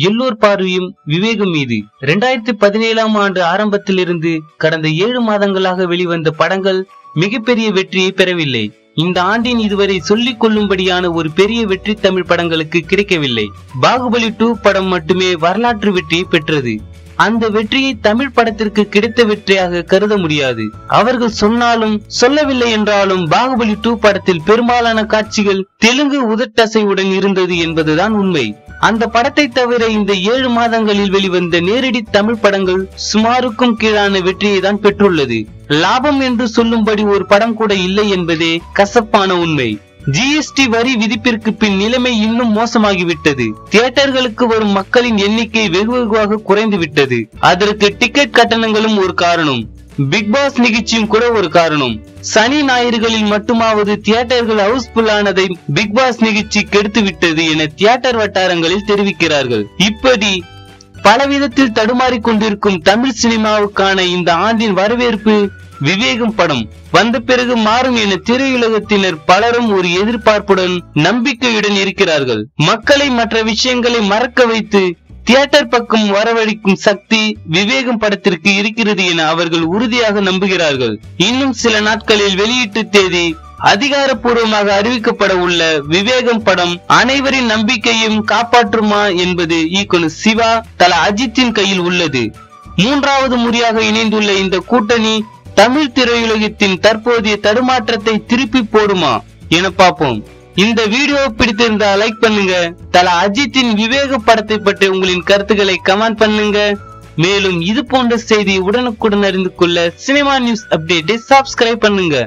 எல்லோர் பார்வையும் விவேகம் மீது. 2017 ஆண்டு ஆரம்பத்திலிருந்து கடந்த 7 மாதங்களாக வெளிவந்த படங்கள் மிகப்பெரிய வெற்றியை பெறவில்லை. இந்த ஆண்டின் இதுவரை சொல்லிக் கொள்ளும்படியான ஒரு பெரிய வெற்றி தமிழ் படங்களுக்கு கிடைக்கவில்லை. பாகுபலி 2 படம் மட்டுமே வரலாற்று வெற்றியை பெற்றது. அந்த வெற்றியை தமிழ் படத்திற்கு கிடைத்த வெற்றியாக கருத முடியாது. அவர்கள் சொன்னாலும் சொல்லவில்லை என்றாலும் பாகுபலி 2 படத்தில் பெரும்பாலான காட்சிகள் தெலுங்கு உதட்டசைவுடன் இருந்தது என்பதுதான் உண்மை. அந்த படத்தை தவிர இந்த 7 மாதங்களில் வெளிவந்த நேரடி தமிழ் படங்கள் சுமாருக்கும் கீழான வெற்றியை தான் பெற்றுள்ளது. லாபம் என்று சொல்லும்படி ஒரு படம் கூட இல்லை என்பதே கசப்பான உண்மை. GST வரி விதிப்பிற்கு பின் நிலைமை இன்னும் மோசமாகிவிட்டது. தியேட்டர்களுக்கு வரும் மக்களின் எண்ணிக்கை வெகுவாக குறைந்து விட்டது. அதற்கு டிக்கெட் கட்டணங்களும் ஒரு காரணம். பிக் பாஸ் நிகழ்ச்சியும் கூட ஒரு காரணம். சனி ஞாயிறுகளில் மட்டுமாவது தியேட்டர்கள் ஹவுஸ்ஃபுல் ஆனதை பிக் பாஸ் நிகழ்ச்சி கெடுத்து விட்டது என தியேட்டர் வட்டாரங்களில் தெரிவிக்கிறார்கள். இப்படி பலவிதத்தில் தடுமாறி கொண்டிருக்கும் தமிழ் சினிமாவுக்கான இந்த ஆண்டின் வரவேற்பு விவேகம் படம் வந்த பிறகு மாறும் என திரையுலகத்தினர் பலரும் ஒரு எதிர்பார்ப்புடன் நம்பிக்கையுடன் இருக்கிறார்கள். மக்களை மற்ற விஷயங்களை மறக்க வைத்து தியேட்டர் பக்கம் வரவழைக்கும் சக்தி விவேகம் படத்திற்கு இருக்கிறது என அவர்கள் உறுதியாக நம்புகிறார்கள். இன்னும் சில நாட்களில் வெளியீட்டு தேதி அதிகாரப்பூர்வமாக அறிவிக்கப்பட உள்ள விவேகம் படம் அனைவரின் நம்பிக்கையும் காப்பாற்றுமா என்பது இயக்குனர் சிவா தல அஜித்தின் கையில் உள்ளது. 3வது முறையாக இணைந்துள்ள இந்த கூட்டணி தமிழ் திரையுலகத்தின் தற்போதைய தடுமாற்றத்தை திருப்பி போடுமா என பார்ப்போம். இந்த வீடியோ பிடித்திருந்தால் லைக் பண்ணுங்க. தல அஜித்தின் விவேக படத்தை பற்றி உங்களின் கருத்துக்களை கமெண்ட் பண்ணுங்க. மேலும் இது போன்ற செய்தி உடனுக்குடன் அறிந்து கொள்ள சினிமா நியூஸ் அப்டேட்டை சப்ஸ்கிரைப் பண்ணுங்க.